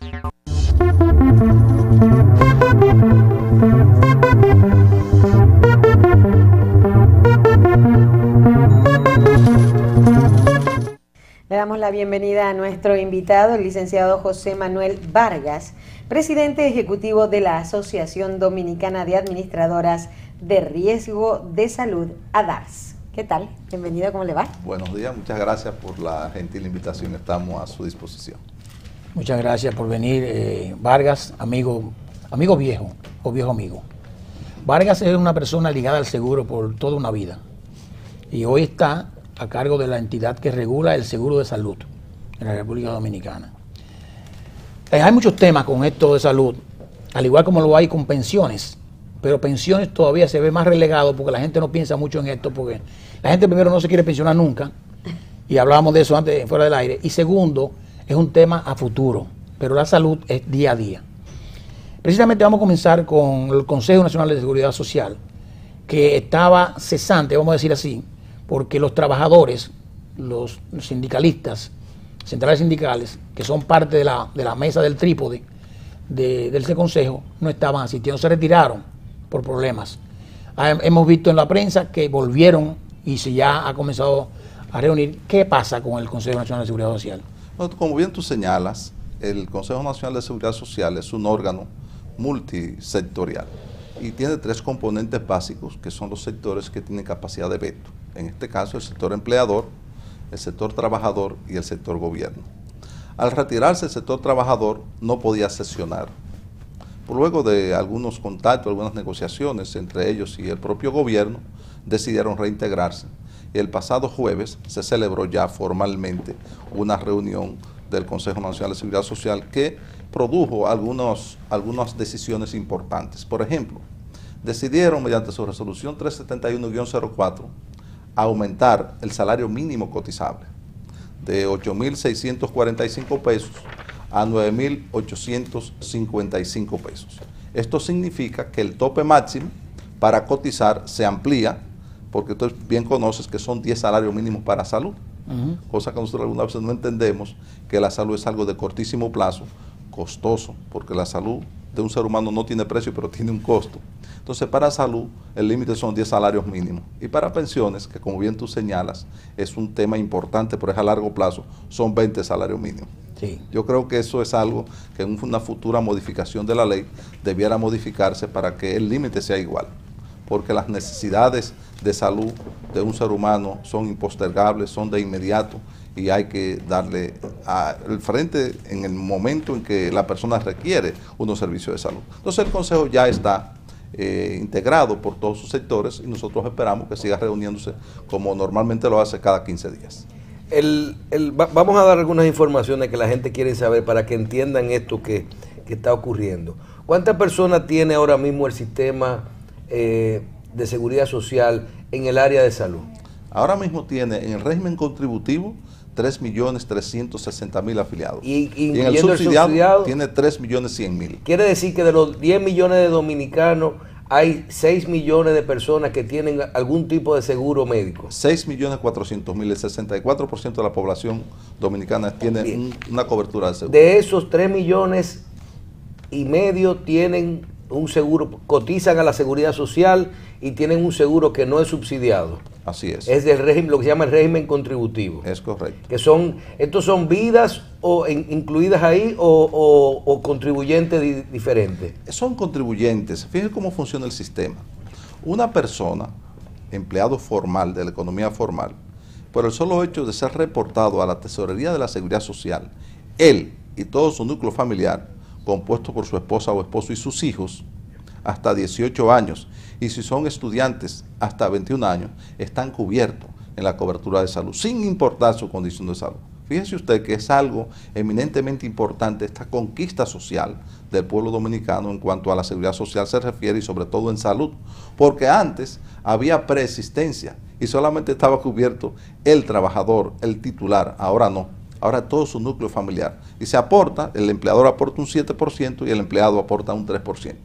Le damos la bienvenida a nuestro invitado, el licenciado José Manuel Vargas, presidente ejecutivo de la Asociación Dominicana de Administradoras de Riesgo de Salud, ADARS. ¿Qué tal? Bienvenido, ¿cómo le va? Buenos días, muchas gracias por la gentil invitación, estamos a su disposición. Muchas gracias por venir, Vargas, amigo viejo o viejo amigo. Vargas es una persona ligada al seguro por toda una vida y hoy está a cargo de la entidad que regula el seguro de salud en la República Dominicana. Hay muchos temas con esto de salud, al igual como lo hay con pensiones, pero pensiones todavía se ve más relegado porque la gente no piensa mucho en esto, porque la gente primero no se quiere pensionar nunca, y hablábamos de eso antes fuera del aire, y segundo, es un tema a futuro, pero la salud es día a día. Precisamente vamos a comenzar con el Consejo Nacional de Seguridad Social, que estaba cesante, vamos a decir así, porque los trabajadores, los sindicalistas, centrales sindicales, que son parte de la mesa del trípode de ese consejo, no estaban asistiendo, se retiraron por problemas. Hemos visto en la prensa que volvieron y se ya ha comenzado a reunir. ¿Qué pasa con el Consejo Nacional de Seguridad Social? Bueno, como bien tú señalas, el Consejo Nacional de Seguridad Social es un órgano multisectorial y tiene tres componentes básicos que son los sectores que tienen capacidad de veto. En este caso, el sector empleador, el sector trabajador y el sector gobierno. Al retirarse el sector trabajador, no podía sesionar. Luego de algunos contactos, algunas negociaciones entre ellos y el propio gobierno, decidieron reintegrarse. Y el pasado jueves se celebró ya formalmente una reunión del Consejo Nacional de Seguridad Social que produjo algunas decisiones importantes. Por ejemplo, decidieron mediante su resolución 371-04 aumentar el salario mínimo cotizable de 8.645 pesos a 9.855 pesos. Esto significa que el tope máximo para cotizar se amplía, porque tú bien conoces que son 10 salarios mínimos para salud, cosa que nosotros algunas veces no entendemos, que la salud es algo de cortísimo plazo, costoso, porque la salud de un ser humano no tiene precio, pero tiene un costo. Entonces, para salud, el límite son 10 salarios mínimos. Y para pensiones, que como bien tú señalas, es un tema importante, pero es a largo plazo, son 20 salarios mínimos. Sí. Yo creo que eso es algo que en una futura modificación de la ley debiera modificarse para que el límite sea igual, porque las necesidades de salud de un ser humano son impostergables, son de inmediato, y hay que darle al frente en el momento en que la persona requiere unos servicios de salud. Entonces el Consejo ya está integrado por todos sus sectores y nosotros esperamos que siga reuniéndose como normalmente lo hace cada 15 días. Vamos a dar algunas informaciones que la gente quiere saber para que entiendan esto que está ocurriendo. ¿Cuántas personas tiene ahora mismo el sistema de seguridad social en el área de salud? Ahora mismo tiene en el régimen contributivo 3.360.000 afiliados. Y en el subsidiado tiene 3.100.000. Quiere decir que de los 10 millones de dominicanos hay 6 millones de personas que tienen algún tipo de seguro médico. 6.400.000, el 64% de la población dominicana tiene una cobertura de seguro. De esos 3 millones y medio tienen un seguro, cotizan a la seguridad social y tienen un seguro que no es subsidiado. Así es. Es del régimen, lo que se llama el régimen contributivo. Es correcto. Que estos son vidas o incluidas ahí o contribuyentes diferentes. Son contribuyentes. Fíjense cómo funciona el sistema. Una persona, empleado formal de la economía formal, por el solo hecho de ser reportado a la Tesorería de la Seguridad Social, él y todo su núcleo familiar, compuesto por su esposa o esposo y sus hijos, hasta 18 años, y si son estudiantes hasta 21 años, están cubiertos en la cobertura de salud, sin importar su condición de salud. Fíjese usted que es algo eminentemente importante esta conquista social del pueblo dominicano en cuanto a la seguridad social se refiere y sobre todo en salud, porque antes había preexistencia y solamente estaba cubierto el trabajador, el titular, ahora no. Ahora todo su núcleo familiar. Y se aporta, el empleador aporta un 7% y el empleado aporta un 3%.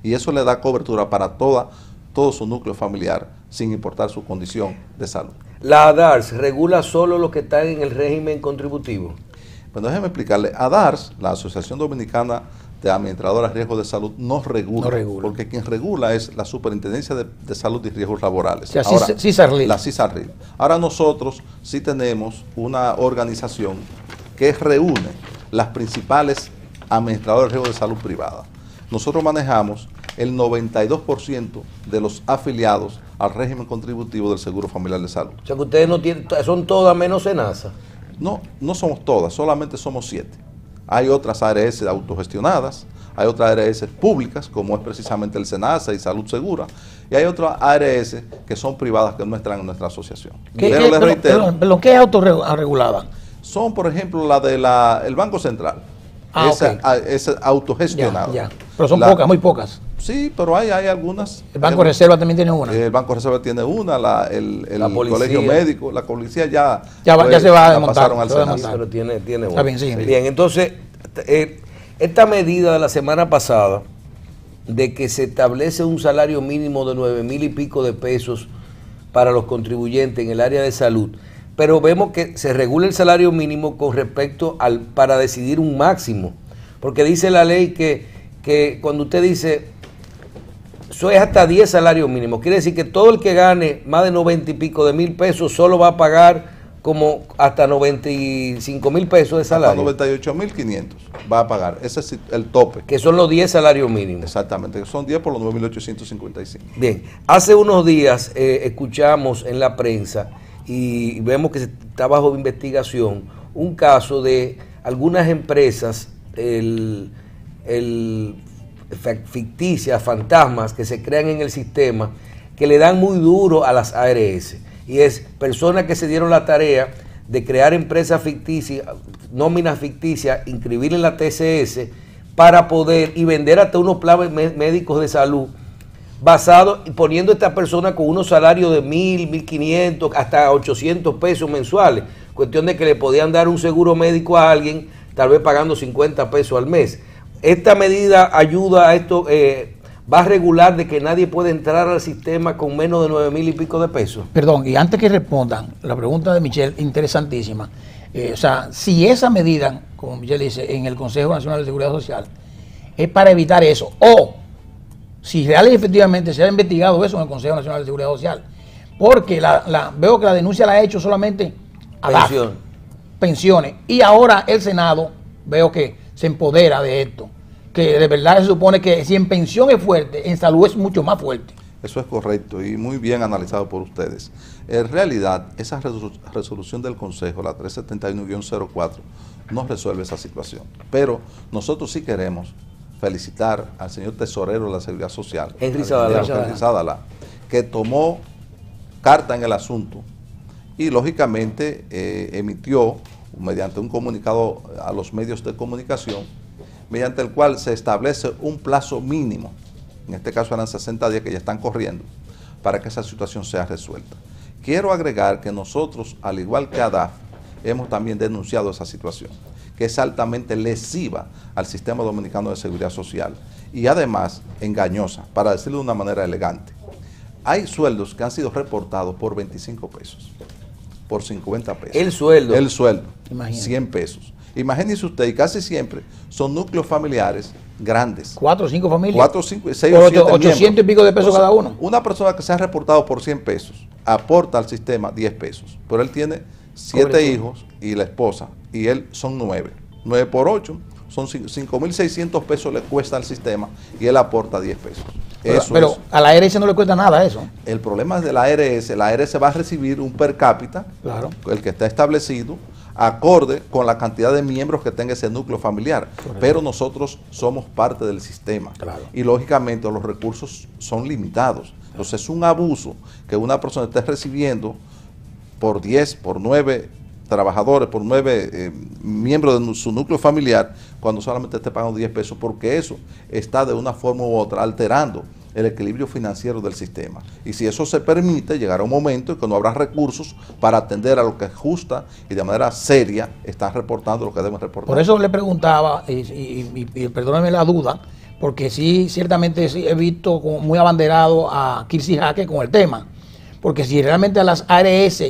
Y eso le da cobertura para todo su núcleo familiar, sin importar su condición de salud. ¿La ADARS regula solo lo que está en el régimen contributivo? Pero déjeme explicarle, ADARS, la Asociación Dominicana de Administradoras de Riesgos de Salud, no regula, porque quien regula es la Superintendencia de Salud y Riesgos Laborales. O sea, ahora, CISARRIL. La CISARRIL. Ahora nosotros sí tenemos una organización que reúne las principales administradoras de riesgos de salud privada. Nosotros manejamos el 92% de los afiliados al régimen contributivo del Seguro Familiar de Salud. O sea que ustedes no tienen, son todas menos SENASA. No, no somos todas, solamente somos 7. Hay otras ARS autogestionadas, hay otras ARS públicas, como es precisamente el SENASA y Salud Segura, y hay otras ARS que son privadas que no están en nuestra asociación. Pero les reitero, ¿Pero qué es autorregulada? son, por ejemplo, la del Banco Central. Es autogestionado. Ya. Pero son pocas, muy pocas. Sí, pero hay algunas. El Banco de Reserva también tiene una. El Banco de Reserva tiene una, el Colegio Médico, la policía ya se va a desmontar, pasaron al Senado. Sí, pero tiene una. Está bien, sí. Bien, entonces, esta medida de la semana pasada de que se establece un salario mínimo de 9,000 y pico de pesos para los contribuyentes en el área de salud, pero vemos que se regula el salario mínimo con respecto para decidir un máximo, porque dice la ley que cuando usted dice eso es hasta 10 salarios mínimos, quiere decir que todo el que gane más de 90 y pico de mil pesos solo va a pagar como hasta 95,000 pesos de salario. Hasta 98,500 va a pagar, ese es el tope. Que son los 10 salarios mínimos. Exactamente, que son 10 por los 9,855. Bien, hace unos días escuchamos en la prensa y vemos que está bajo investigación un caso de algunas empresas ficticias, fantasmas que se crean en el sistema, que le dan muy duro a las ARS, y es personas que se dieron la tarea de crear empresas ficticias, nóminas ficticias, inscribir en la TCS para poder y vender hasta unos planes médicos de salud basado y poniendo a esta persona con unos salarios de 1,000, 1,500, hasta 800 pesos mensuales. Cuestión de que le podían dar un seguro médico a alguien, tal vez pagando 50 pesos al mes. Esta medida ayuda a esto, va a regular de que nadie puede entrar al sistema con menos de 9,000 y pico de pesos. Perdón, y antes que respondan, la pregunta de Michelle, interesantísima. O sea, si esa medida, como Michelle dice, en el Consejo Nacional de Seguridad Social, es para evitar eso, o si real y efectivamente se ha investigado eso en el Consejo Nacional de Seguridad Social, porque veo que la denuncia la ha hecho solamente a pensiones, y ahora el Senado veo que se empodera de esto, que de verdad se supone que si en pensión es fuerte, en salud es mucho más fuerte. Eso es correcto y muy bien analizado por ustedes. En realidad, esa resolución del Consejo, la 371-04, no resuelve esa situación, pero nosotros sí queremos felicitar al señor tesorero de la Seguridad Social, Henry Sadalá, que tomó carta en el asunto y lógicamente emitió mediante un comunicado a los medios de comunicación, mediante el cual se establece un plazo mínimo, en este caso eran 60 días que ya están corriendo, para que esa situación sea resuelta. Quiero agregar que nosotros, al igual que ADAF, hemos también denunciado esa situación, que es altamente lesiva al sistema dominicano de seguridad social y además engañosa, para decirlo de una manera elegante. Hay sueldos que han sido reportados por 25 pesos, por 50 pesos. El sueldo. El sueldo, Imagínate. 100 pesos. Imagínese usted, y casi siempre son núcleos familiares grandes. 4 o 5 familias. 4, 5, 6 por o 7 800 y pico de pesos. Entonces, cada uno. Una persona que se ha reportado por 100 pesos aporta al sistema 10 pesos, pero él tiene 7 hijos y la esposa, y él son 9. 9 por 8 son 5,600 pesos le cuesta al sistema y él aporta 10 pesos. Pero a la ARS no le cuesta nada eso. El problema es de la ARS va a recibir un per cápita, claro, el que está establecido, acorde con la cantidad de miembros que tenga ese núcleo familiar. Correcto. Pero nosotros somos parte del sistema, claro, y lógicamente los recursos son limitados. Entonces es un abuso que una persona esté recibiendo por 10, por 9 trabajadores, por 9 miembros de su núcleo familiar, cuando solamente esté pagando 10 pesos, porque eso está de una forma u otra alterando el equilibrio financiero del sistema. Y si eso se permite, llegará un momento en que no habrá recursos para atender a lo que es justa y de manera seria están reportando lo que deben reportar. Por eso le preguntaba, y perdóneme la duda, porque sí, ciertamente sí, he visto como muy abanderado a Kirsi Jaque con el tema, porque si realmente a las ARS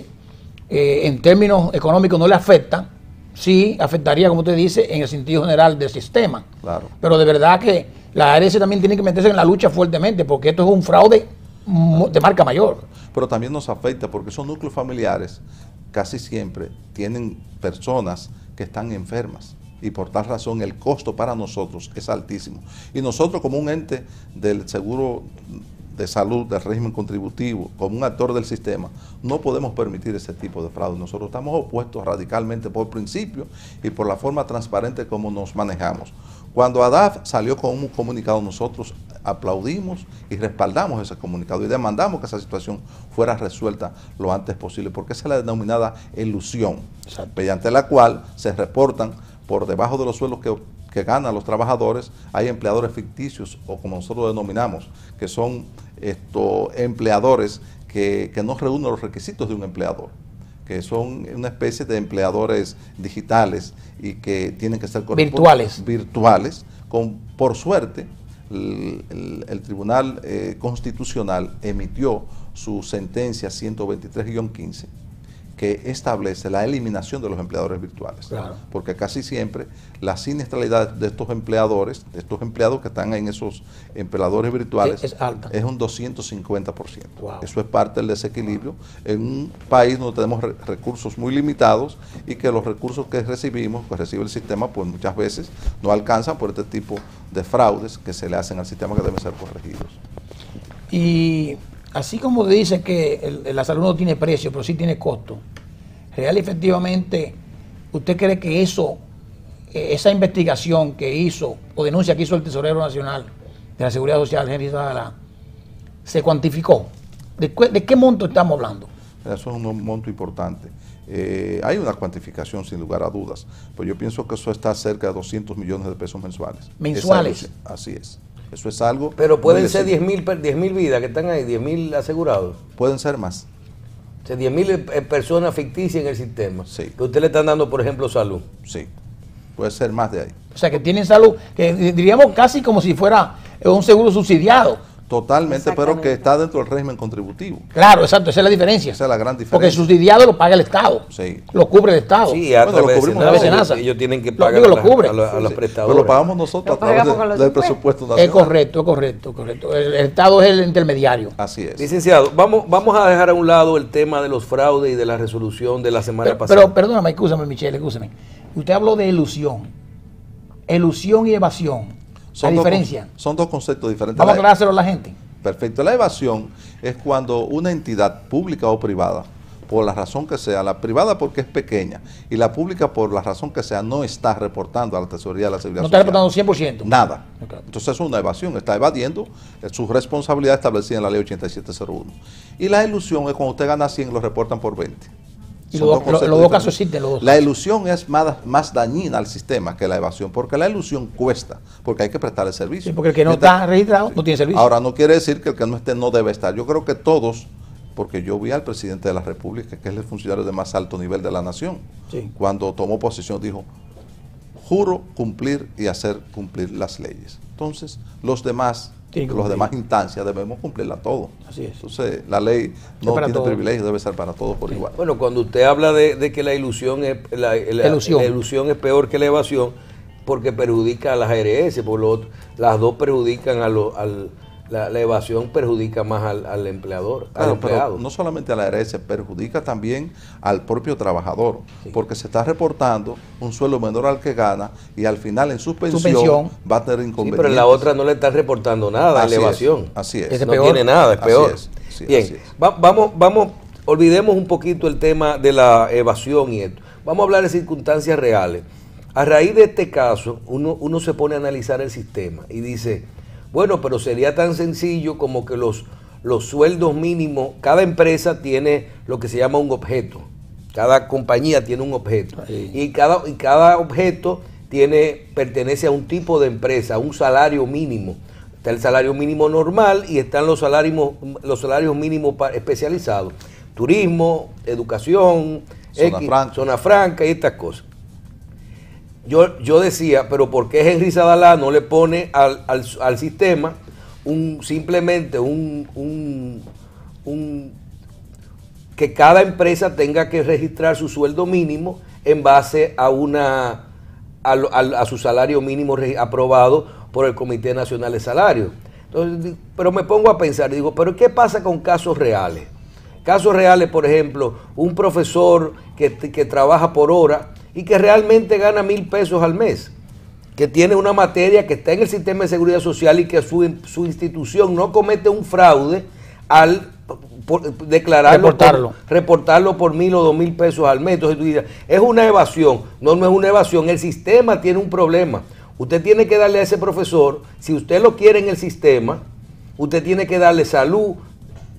en términos económicos no le afecta, sí afectaría, como usted dice, en el sentido general del sistema. Claro. Pero de verdad que la ARS también tiene que meterse en la lucha fuertemente, porque esto es un fraude de marca mayor. Pero también nos afecta porque esos núcleos familiares casi siempre tienen personas que están enfermas y por tal razón el costo para nosotros es altísimo. Y nosotros como un ente del seguro de salud, del régimen contributivo, como un actor del sistema, no podemos permitir ese tipo de fraude. Nosotros estamos opuestos radicalmente por principio y por la forma transparente como nos manejamos. Cuando ADAF salió con un comunicado, nosotros aplaudimos y respaldamos ese comunicado y demandamos que esa situación fuera resuelta lo antes posible, porque esa es la denominada elusión, mediante la cual se reportan por debajo de los sueldos que ganan los trabajadores, hay empleadores ficticios, o como nosotros denominamos, que son empleadores que no reúnen los requisitos de un empleador, que son una especie de empleadores digitales y que tienen que ser virtuales. Por suerte, el Tribunal Constitucional emitió su sentencia 123-15, que establece la eliminación de los empleadores virtuales. Claro. Porque casi siempre la siniestralidad de estos empleadores, de estos empleados que están en esos empleadores virtuales, es alta. Es un 250%. Wow. Eso es parte del desequilibrio en un país donde tenemos recursos muy limitados y que los recursos que recibimos, que recibe el sistema, pues muchas veces no alcanzan por este tipo de fraudes que se le hacen al sistema, que deben ser corregidos. Y así como dice que la salud no tiene precio, pero sí tiene costo, real y efectivamente, ¿usted cree que esa investigación que hizo, o denuncia que hizo el Tesorero Nacional de la Seguridad Social, Henry Sadalá, se cuantificó? ¿De qué monto estamos hablando? Eso es un monto importante. Hay una cuantificación sin lugar a dudas, pero yo pienso que eso está cerca de 200 millones de pesos mensuales. ¿Mensuales? Así es. Eso es algo... Pero pueden ser 10.000 vidas que están ahí, 10.000 asegurados. Pueden ser más. O sea, 10.000 personas ficticias en el sistema. Sí. Que usted le están dando, por ejemplo, salud. Sí. Puede ser más de ahí. O sea, que tienen salud, que diríamos casi como si fuera un seguro subsidiado. Totalmente, pero que está dentro del régimen contributivo. Claro, exacto, esa es la diferencia. Esa es la gran diferencia. Porque el subsidiado lo paga el Estado. Sí. Lo cubre el Estado. Sí, a través lo cubrimos de Senasa. ellos tienen que pagar lo cubre. a los prestadores. Pero lo pagamos nosotros a través del presupuesto nacional. Es correcto. El Estado es el intermediario. Así es. Licenciado, vamos a dejar a un lado el tema de los fraudes y de la resolución de la semana pasada. Pero perdóname, escúchame, Michelle, escúchame. Usted habló de ilusión y evasión. La diferencia. Son dos conceptos diferentes. Vamos a aclarárselo a la gente. Perfecto. La evasión es cuando una entidad pública o privada, por la razón que sea, la privada porque es pequeña y la pública por la razón que sea, no está reportando a la Tesorería de la Seguridad Social. No está reportando 100%. Nada. Okay. Entonces es una evasión, está evadiendo su responsabilidad establecida en la Ley 8701. Y la ilusión es cuando usted gana 100 y lo reportan por 20. Y los dos casos existen, los dos. La ilusión es más dañina al sistema que la evasión, porque la ilusión cuesta, porque hay que prestar el servicio. Sí, porque el que no está registrado no tiene servicio. Ahora, no quiere decir que el que no esté no debe estar. Yo creo que todos, porque yo vi al presidente de la República, que es el funcionario de más alto nivel de la nación, sí, cuando tomó posesión dijo, juro cumplir y hacer cumplir las leyes. Entonces, los demás instancias debemos cumplirla todo. Así es. Entonces, la ley no tiene privilegio, debe ser para todos por igual. Bueno, cuando usted habla de que la ilusión es peor que la evasión, porque perjudica a las ARS, las dos perjudican la evasión perjudica más al empleador, claro, al empleado. Pero no solamente a la ARS, perjudica también al propio trabajador, sí, porque se está reportando un sueldo menor al que gana y al final en su pensión va a tener inconvenientes. Sí, pero en la otra no le están reportando nada, en la evasión. Así es. No tiene nada, es peor. Así es, sí, bien, así es. Vamos, olvidemos un poquito el tema de la evasión y esto. Vamos a hablar de circunstancias reales. A raíz de este caso, uno se pone a analizar el sistema y dice, bueno, pero sería tan sencillo como que los sueldos mínimos, cada empresa tiene lo que se llama un objeto, cada compañía tiene un objeto, y cada objeto pertenece a un tipo de empresa, a un salario mínimo. Está el salario mínimo normal y están los salarios mínimos especializados, turismo, educación, zona franca y estas cosas. Yo decía, pero ¿por qué Henry Sadalá no le pone al sistema simplemente que cada empresa tenga que registrar su sueldo mínimo en base a su salario mínimo aprobado por el Comité Nacional de Salarios. Entonces, pero me pongo a pensar, digo, pero ¿qué pasa con casos reales? Casos reales, por ejemplo, un profesor que trabaja por hora y que realmente gana 1,000 pesos al mes, que tiene una materia que está en el sistema de seguridad social y que su institución no comete un fraude al reportarlo por 1,000 o 2,000 pesos al mes. Entonces tú dirás, es una evasión. No, no es una evasión, el sistema tiene un problema. Usted tiene que darle a ese profesor, si usted lo quiere en el sistema, usted tiene que darle salud,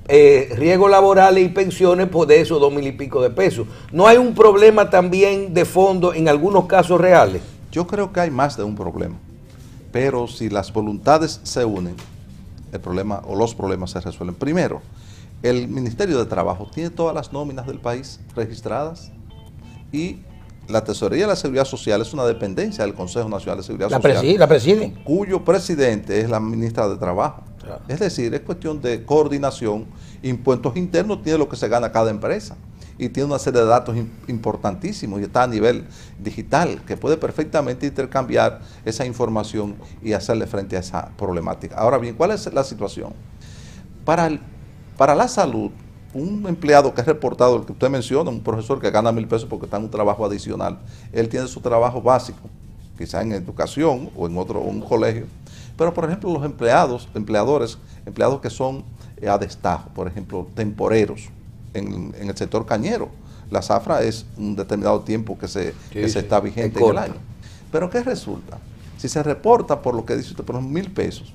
riesgos laborales y pensiones por de esos 2,000 y pico de pesos. ¿No hay un problema también de fondo en algunos casos reales? Yo creo que hay más de un problema, pero si las voluntades se unen, el problema o los problemas se resuelven. Primero, el Ministerio de Trabajo tiene todas las nóminas del país registradas y la Tesorería de la Seguridad Social es una dependencia del Consejo Nacional de Seguridad Social. La presiden. Cuyo presidente es la ministra de Trabajo. Claro. Es decir, es cuestión de coordinación. Impuestos internos tiene lo que se gana cada empresa y tiene una serie de datos importantísimos y está a nivel digital que puede perfectamente intercambiar esa información y hacerle frente a esa problemática. Ahora bien, ¿cuál es la situación? Para la salud, un empleado que es reportado, el que usted menciona, un profesor que gana 1,000 pesos porque está en un trabajo adicional, él tiene su trabajo básico, quizá en educación o en un colegio, pero por ejemplo los empleados que son a destajo, por ejemplo temporeros en el sector cañero, la zafra es un determinado tiempo que se está vigente en el año. Pero ¿qué resulta? Si se reporta por lo que dice usted, por 1,000 pesos,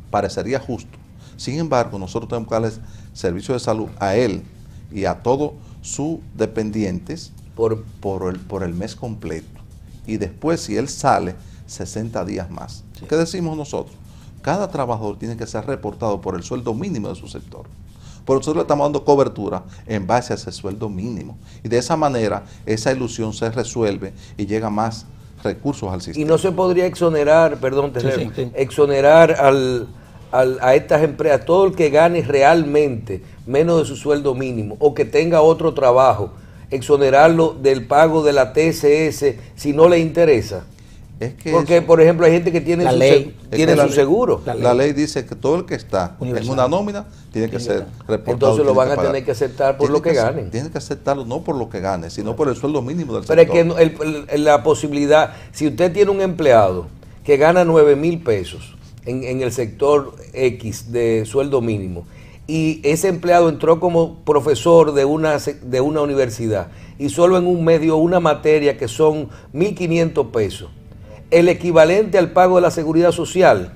parecería justo. Sin embargo, nosotros tenemos que darles servicio de salud a él y a todos sus dependientes por el mes completo. Y después, si él sale, 60 días más. Sí. ¿Qué decimos nosotros? Cada trabajador tiene que ser reportado por el sueldo mínimo de su sector. Por eso le estamos dando cobertura en base a ese sueldo mínimo. Y de esa manera, esa ilusión se resuelve y llega más recursos al sistema. Y no se podría exonerar, perdón, exonerar a estas empresas, todo el que gane realmente menos de su sueldo mínimo o que tenga otro trabajo, exonerarlo del pago de la TSS si no le interesa. Es que porque, por ejemplo, hay gente que tiene su seguro. La ley dice que todo el que está en una nómina tiene que ser reportado. Entonces lo van a tener que aceptar por lo que ganen. Tienen que aceptarlo no por lo que gane, sino por el sueldo mínimo del sector. Pero es que la posibilidad, si usted tiene un empleado que gana 9,000 pesos en el sector X de sueldo mínimo, y ese empleado entró como profesor de una universidad y solo en un medio una materia que son 1,500 pesos, el equivalente al pago de la seguridad social,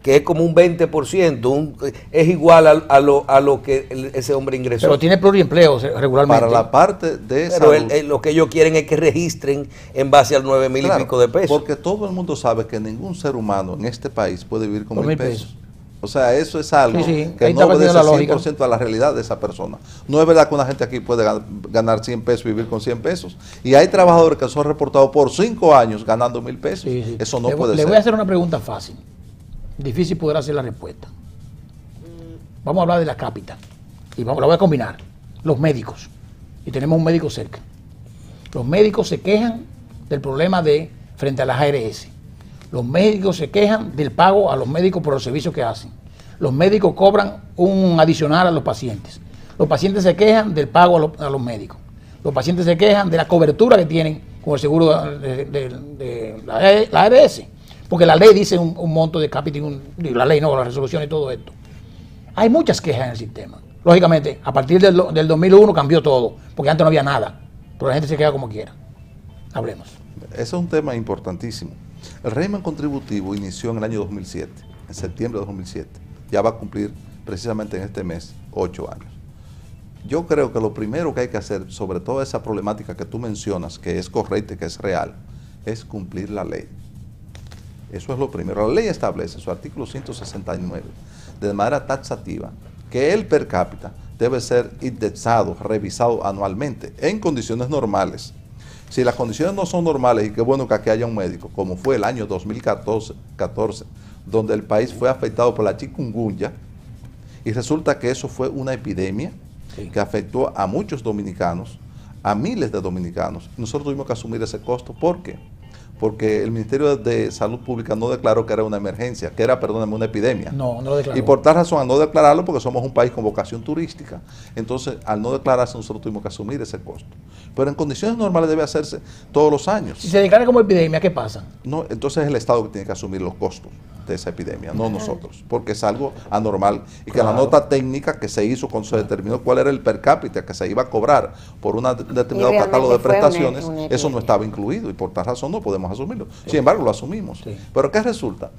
que es como un 20%, es igual a lo que ese hombre ingresó. Pero tiene pluriempleo regularmente. Para la parte de pero lo que ellos quieren es que registren en base al 9,000 y pico de pesos. Porque todo el mundo sabe que ningún ser humano en este país puede vivir con 1,000 pesos. O sea, eso es algo que no obedece 100% a la realidad de esa persona. No es verdad que una gente aquí puede ganar 100 pesos y vivir con 100 pesos. Y hay trabajadores que son reportados por 5 años ganando 1,000 pesos. Eso no puede ser. Le voy a hacer una pregunta fácil. Difícil poder hacer la respuesta. Vamos a hablar de la capital. Y la voy a combinar. Los médicos. Y tenemos un médico cerca. Los médicos se quejan del problema frente a las ARS. Los médicos se quejan del pago a los médicos por los servicios que hacen. Los médicos cobran un adicional a los pacientes. Los pacientes se quejan del pago a los médicos. Los pacientes se quejan de la cobertura que tienen con el seguro de la ARS. Porque la ley dice un monto de capital, la ley no, la resolución y todo esto. Hay muchas quejas en el sistema. Lógicamente, a partir del 2001 cambió todo, porque antes no había nada. Pero la gente se queda como quiera. Hablemos. Ese es un tema importantísimo. El régimen contributivo inició en el año 2007, en septiembre de 2007. Ya va a cumplir precisamente en este mes 8 años. Yo creo que lo primero que hay que hacer, sobre toda esa problemática que tú mencionas, que es correcta y que es real, es cumplir la ley. Eso es lo primero. La ley establece en su artículo 169, de manera taxativa, que el per cápita debe ser indexado, revisado anualmente, en condiciones normales. Si las condiciones no son normales, y qué bueno que aquí haya un médico, como fue el año 2014, donde el país fue afectado por la chikungunya, y resulta que eso fue una epidemia que afectó a muchos dominicanos, a miles de dominicanos. Nosotros tuvimos que asumir ese costo. ¿Por qué? Porque el Ministerio de Salud Pública no declaró que era una emergencia, que era, perdóname, una epidemia. No lo declaró. Y por tal razón, al no declararlo, porque somos un país con vocación turística, entonces al no declararse nosotros tuvimos que asumir ese costo. Pero en condiciones normales debe hacerse todos los años. Si se declara como epidemia, ¿qué pasa? No, entonces es el Estado que tiene que asumir los costos de esa epidemia, no nosotros, porque es algo anormal y que la nota técnica que se hizo cuando se determinó cuál era el per cápita que se iba a cobrar por un determinado catálogo de prestaciones, eso no estaba incluido y por tal razón no podemos asumirlo. Sin embargo, lo asumimos. Sí. Pero ¿qué resulta?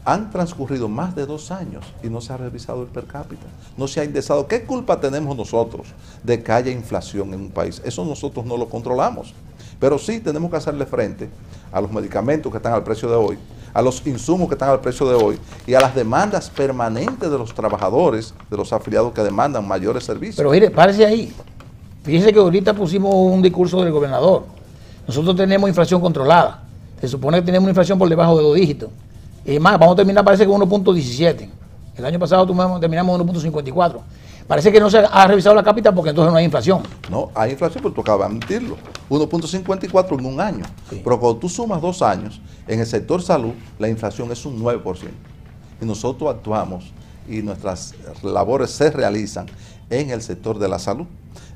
Han transcurrido más de 2 años y no se ha revisado el per cápita, no se ha indexado. ¿Qué culpa tenemos nosotros de que haya inflación en un país? Eso nosotros no lo controlamos. Pero sí tenemos que hacerle frente a los medicamentos que están al precio de hoy, a los insumos que están al precio de hoy y a las demandas permanentes de los trabajadores, de los afiliados que demandan mayores servicios. Pero mire, párese ahí. Fíjese que ahorita pusimos un discurso del gobernador. Nosotros tenemos inflación controlada. Se supone que tenemos una inflación por debajo de 2 dígitos. Y más, vamos a terminar parece que 1.17. El año pasado terminamos 1.54. Parece que no se ha revisado la cápita porque entonces no hay inflación. No, hay inflación, pero tú acabas de admitirlo. 1.54 en un año. Sí. Pero cuando tú sumas 2 años, en el sector salud, la inflación es un 9%. Y nosotros actuamos y nuestras labores se realizan en el sector de la salud.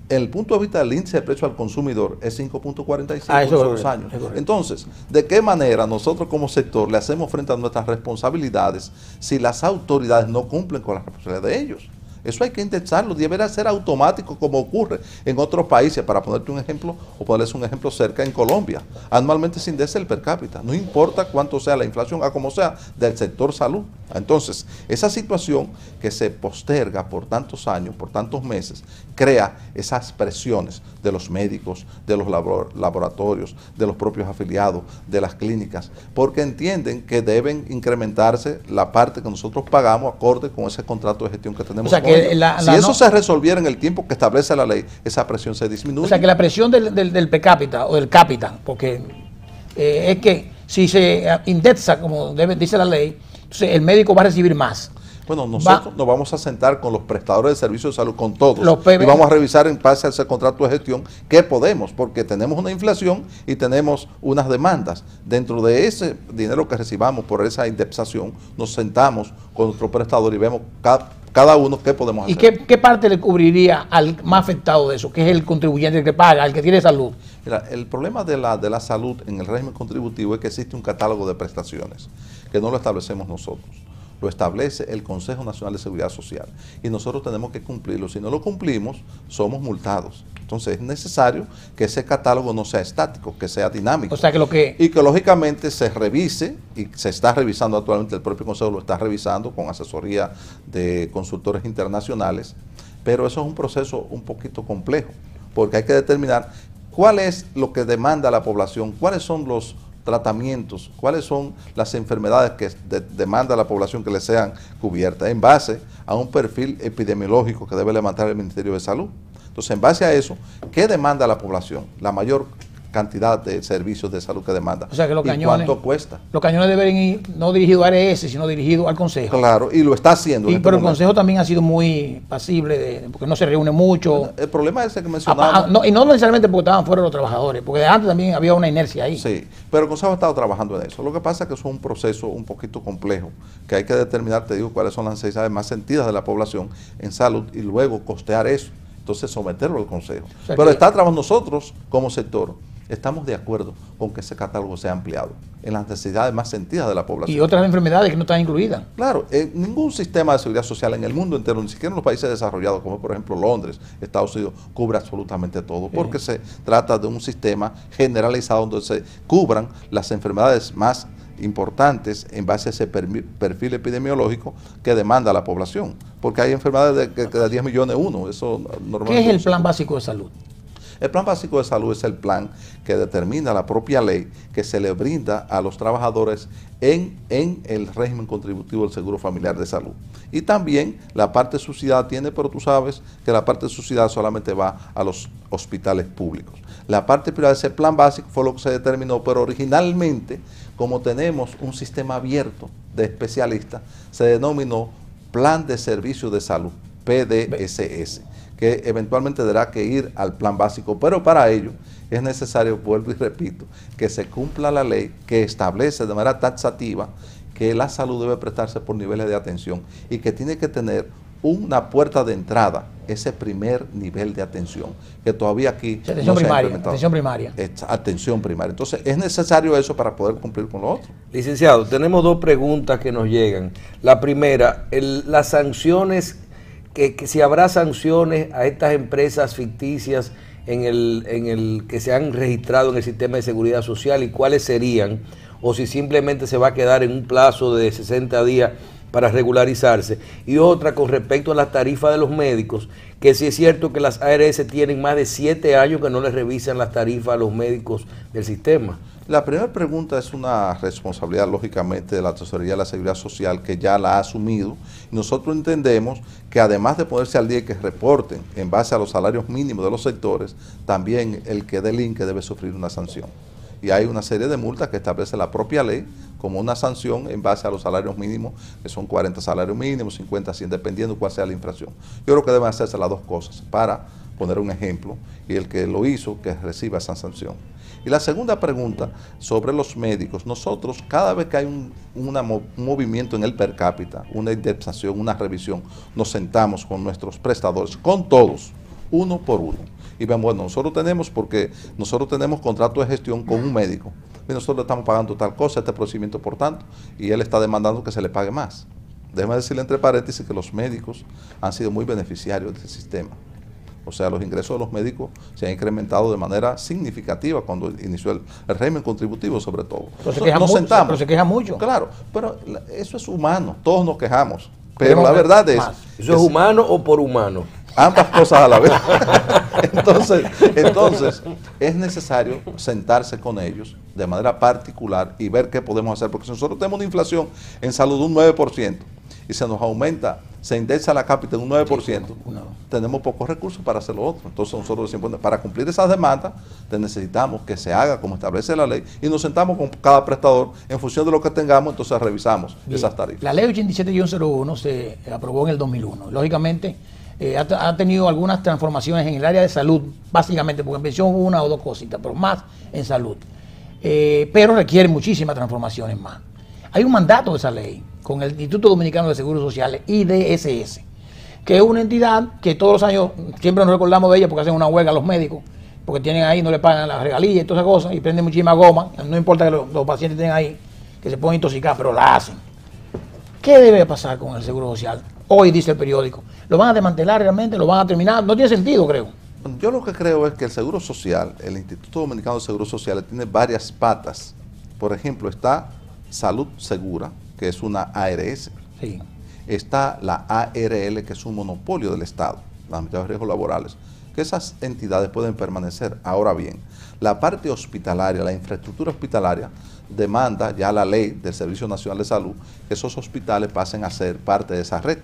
En el punto de vista del índice de precio al consumidor es 5.45 en 2 años. Entonces, ¿de qué manera nosotros como sector le hacemos frente a nuestras responsabilidades si las autoridades no cumplen con las responsabilidades de ellos? Eso hay que indexarlo, debería ser automático como ocurre en otros países. Para ponerte un ejemplo, o ponerles un ejemplo cerca, en Colombia, anualmente se indexa el per cápita, no importa cuánto sea la inflación, a como sea, del sector salud. Entonces, esa situación que se posterga por tantos años, por tantos meses, crea esas presiones de los médicos, de los laboratorios, de los propios afiliados, de las clínicas, porque entienden que deben incrementarse la parte que nosotros pagamos acorde con ese contrato de gestión que tenemos. O sea, que si eso se resolviera en el tiempo que establece la ley, esa presión se disminuye. O sea, que la presión del per cápita o del cápita, porque es que si se indexa, como dice la ley, entonces el médico va a recibir más. Bueno, nosotros nos vamos a sentar con los prestadores de servicios de salud, con todos, y vamos a revisar en base a ese contrato de gestión qué podemos, porque tenemos una inflación y tenemos unas demandas. Dentro de ese dinero que recibamos por esa indexación, nos sentamos con nuestro prestador y vemos cada uno qué podemos hacer. ¿Y qué parte le cubriría al más afectado de eso, que es el contribuyente, el que paga, el que tiene salud? Mira, el problema de la salud en el régimen contributivo es que existe un catálogo de prestaciones que no lo establecemos nosotros. Lo establece el Consejo Nacional de Seguridad Social y nosotros tenemos que cumplirlo. Si no lo cumplimos, somos multados. Entonces es necesario que ese catálogo no sea estático, que sea dinámico. O sea, y que lógicamente se revise, y se está revisando actualmente, el propio Consejo lo está revisando con asesoría de consultores internacionales, pero eso es un proceso un poquito complejo, porque hay que determinar cuál es lo que demanda la población, cuáles son los tratamientos, cuáles son las enfermedades que demanda la población que le sean cubiertas, en base a un perfil epidemiológico que debe levantar el Ministerio de Salud. Entonces, en base a eso, ¿qué demanda la población? La mayor cantidad de servicios de salud que demanda. O sea, que los cañones, ¿cuánto cuesta? Los cañones deben ir no dirigidos a ARS, sino dirigidos al Consejo. Claro, y lo está haciendo. Pero el Consejo también ha sido muy pasible, porque no se reúne mucho. El problema es ese que mencionamos. Y no necesariamente porque estaban fuera los trabajadores, porque antes también había una inercia ahí. Sí, pero el Consejo ha estado trabajando en eso. Lo que pasa es que eso es un proceso un poquito complejo, que hay que determinar, te digo, cuáles son las necesidades más sentidas de la población en salud y luego costear eso. Entonces someterlo al Consejo. O sea, pero está trabajando nosotros como sector. Estamos de acuerdo con que ese catálogo sea ampliado en las necesidades más sentidas de la población. Y otras enfermedades que no están incluidas. Claro, ningún sistema de seguridad social en el mundo entero, ni siquiera en los países desarrollados, como por ejemplo Londres, Estados Unidos, cubre absolutamente todo, porque se trata de un sistema generalizado donde se cubran las enfermedades más importantes en base a ese perfil epidemiológico que demanda la población, porque hay enfermedades de 10 millones uno, eso normalmente. ¿Qué es el plan básico de salud? El plan básico de salud es el plan que determina la propia ley que se le brinda a los trabajadores en el régimen contributivo del Seguro Familiar de Salud. Y también la parte subsidiada tiene, pero tú sabes que la parte subsidiada solamente va a los hospitales públicos. La parte privada de ese plan básico fue lo que se determinó, pero originalmente, como tenemos un sistema abierto de especialistas, se denominó Plan de Servicios de Salud, PDSS, que eventualmente tendrá que ir al plan básico, pero para ello es necesario, vuelvo y repito, que se cumpla la ley que establece de manera taxativa que la salud debe prestarse por niveles de atención y que tiene que tener una puerta de entrada, ese primer nivel de atención, que todavía aquí atención no se ha primaria, implementado. atención primaria. Atención primaria. Entonces, es necesario eso para poder cumplir con lo otro. Licenciado, tenemos dos preguntas que nos llegan. La primera, las sanciones, que si habrá sanciones a estas empresas ficticias en el que se han registrado en el sistema de seguridad social y cuáles serían, o si simplemente se va a quedar en un plazo de 60 días para regularizarse. Y otra con respecto a las tarifas de los médicos, que si es cierto que las ARS tienen más de 7 años que no les revisan las tarifas a los médicos del sistema. La primera pregunta es una responsabilidad, lógicamente, de la Tesorería de la Seguridad Social, que ya la ha asumido. Nosotros entendemos que además de ponerse al día y que reporten en base a los salarios mínimos de los sectores, también el que delinque debe sufrir una sanción. Y hay una serie de multas que establece la propia ley como una sanción en base a los salarios mínimos, que son 40 salarios mínimos, 50, 100, dependiendo cuál sea la infracción. Yo creo que deben hacerse las dos cosas para poner un ejemplo y el que lo hizo, que reciba esa sanción. Y la segunda pregunta sobre los médicos. Nosotros, cada vez que hay un movimiento en el per cápita, una indexación, una revisión, nos sentamos con nuestros prestadores, con todos, uno por uno. Y ven, bueno, nosotros tenemos contrato de gestión con un médico y nosotros le estamos pagando tal cosa, este procedimiento por tanto, y él está demandando que se le pague más. Déjeme decirle entre paréntesis que los médicos han sido muy beneficiarios de este sistema. O sea, los ingresos de los médicos se han incrementado de manera significativa cuando inició el régimen contributivo, sobre todo. Nos sentamos. Pero se queja mucho. Claro, pero eso es humano, todos nos quejamos. Pero la verdad es... ¿Eso es humano o por humano? Ambas cosas a la vez. Entonces, es necesario sentarse con ellos de manera particular y ver qué podemos hacer. Porque si nosotros tenemos una inflación en salud de un 9% y se nos aumenta, se indexa la cápita en un 9%, tenemos pocos recursos para hacer lo otro. Entonces nosotros decimos, bueno, para cumplir esas demandas, necesitamos que se haga como establece la ley y nos sentamos con cada prestador en función de lo que tengamos, entonces revisamos esas tarifas. La ley 87-01 se aprobó en el 2001. Lógicamente, ha tenido algunas transformaciones en el área de salud, básicamente, porque en pensión una o dos cositas, pero más en salud. Pero requiere muchísimas transformaciones más. Hay un mandato de esa ley con el Instituto Dominicano de Seguros Sociales, IDSS, que es una entidad que todos los años siempre nos recordamos de ella porque hacen una huelga a los médicos, porque tienen ahí, no le pagan las regalías y todas esas cosas, y prenden muchísima goma, no importa que los pacientes estén ahí, que se pueden intoxicar, pero la hacen. ¿Qué debe pasar con el Seguro Social? Hoy dice el periódico, ¿lo van a desmantelar realmente? ¿Lo van a terminar? No tiene sentido, creo. Yo lo que creo es que el Seguro Social, el Instituto Dominicano de Seguros Sociales, tiene varias patas. Por ejemplo, está Salud Segura, que es una ARS. Sí. Está la ARL, que es un monopolio del Estado, las entidades de riesgos laborales, que esas entidades pueden permanecer. Ahora bien, la parte hospitalaria, la infraestructura hospitalaria, demanda ya la ley del Servicio Nacional de Salud que esos hospitales pasen a ser parte de esa red,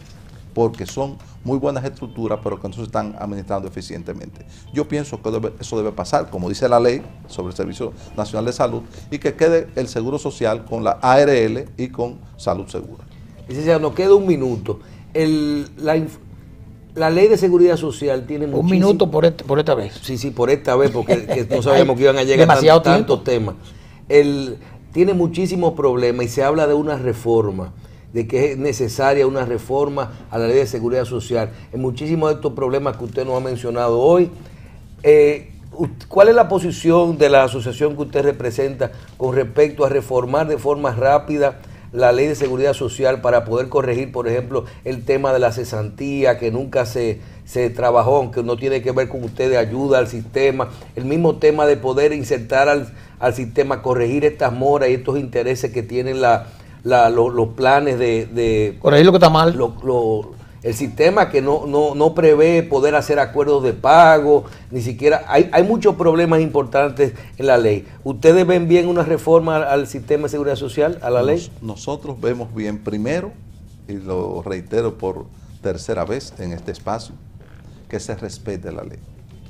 porque son muy buenas estructuras, pero que no se están administrando eficientemente. Yo pienso que eso debe pasar, como dice la ley sobre el Servicio Nacional de Salud, y que quede el Seguro Social con la ARL y con Salud Segura. Licenciado, nos queda un minuto. La ley de seguridad social tiene un minuto por esta vez. Sí, por esta vez, porque no sabíamos que iban a llegar tantos temas. Tiene muchísimos problemas y se habla de una reforma, de que es necesaria una reforma a la ley de seguridad social. En muchísimos de estos problemas que usted nos ha mencionado hoy, ¿cuál es la posición de la asociación que usted representa con respecto a reformar de forma rápida la ley de seguridad social para poder corregir, por ejemplo, el tema de la cesantía, que nunca se trabajó, aunque no tiene que ver con usted, de ayuda al sistema, el mismo tema de poder insertar al sistema, corregir estas moras y estos intereses que tienen los planes de corregir lo que está mal, el sistema que no prevé poder hacer acuerdos de pago, ni siquiera hay muchos problemas importantes en la ley. ¿Ustedes ven bien una reforma al sistema de seguridad social, a la ley? Nosotros vemos bien, primero, y lo reitero por tercera vez en este espacio, que se respete la ley,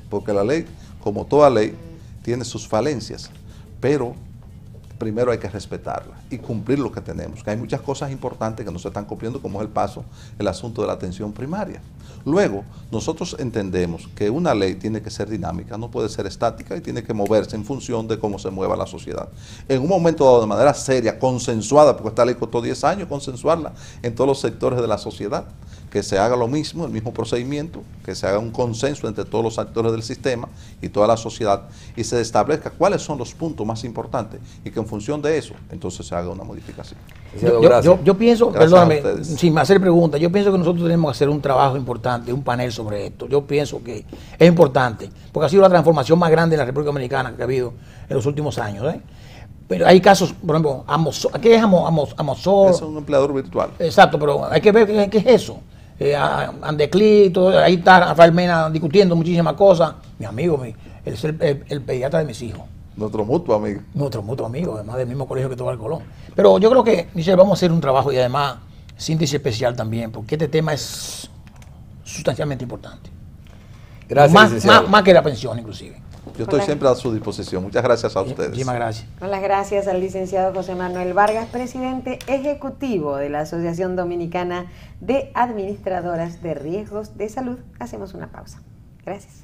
porque la ley, como toda ley, tiene sus falencias, pero primero hay que respetarla y cumplir lo que tenemos, que hay muchas cosas importantes que no se están cumpliendo, como es el asunto de la atención primaria. Luego, nosotros entendemos que una ley tiene que ser dinámica, no puede ser estática y tiene que moverse en función de cómo se mueva la sociedad. En un momento dado, de manera seria, consensuada, porque esta ley costó 10 años consensuarla en todos los sectores de la sociedad, que se haga lo mismo, el mismo procedimiento, que se haga un consenso entre todos los actores del sistema y toda la sociedad y se establezca cuáles son los puntos más importantes y que en función de eso, entonces se haga una modificación. Yo pienso, Gracias perdóname, sin hacer preguntas, yo pienso que nosotros tenemos que hacer un trabajo importante, un panel sobre esto. Yo pienso que es importante, porque ha sido la transformación más grande en la República Dominicana que ha habido en los últimos años, ¿eh? Pero hay casos, por ejemplo, ¿qué es Amosor? Es un empleador virtual. Exacto, pero hay que ver qué es eso. Andeclí, ahí está Rafael Mena discutiendo muchísimas cosas. Mi amigo, él es el pediatra de mis hijos. Nuestro mutuo amigo. Nuestro mutuo amigo, además del mismo colegio que tuvo el Colón. Pero yo creo que, Michelle, vamos a hacer un trabajo y además síntesis especial también, porque este tema es sustancialmente importante. Gracias, más que la pensión, inclusive. Yo estoy siempre a su disposición. Muchas gracias a ustedes. Muchísimas gracias. Con las gracias al licenciado José Manuel Vargas, presidente ejecutivo de la Asociación Dominicana de Administradoras de Riesgos de Salud. Hacemos una pausa. Gracias.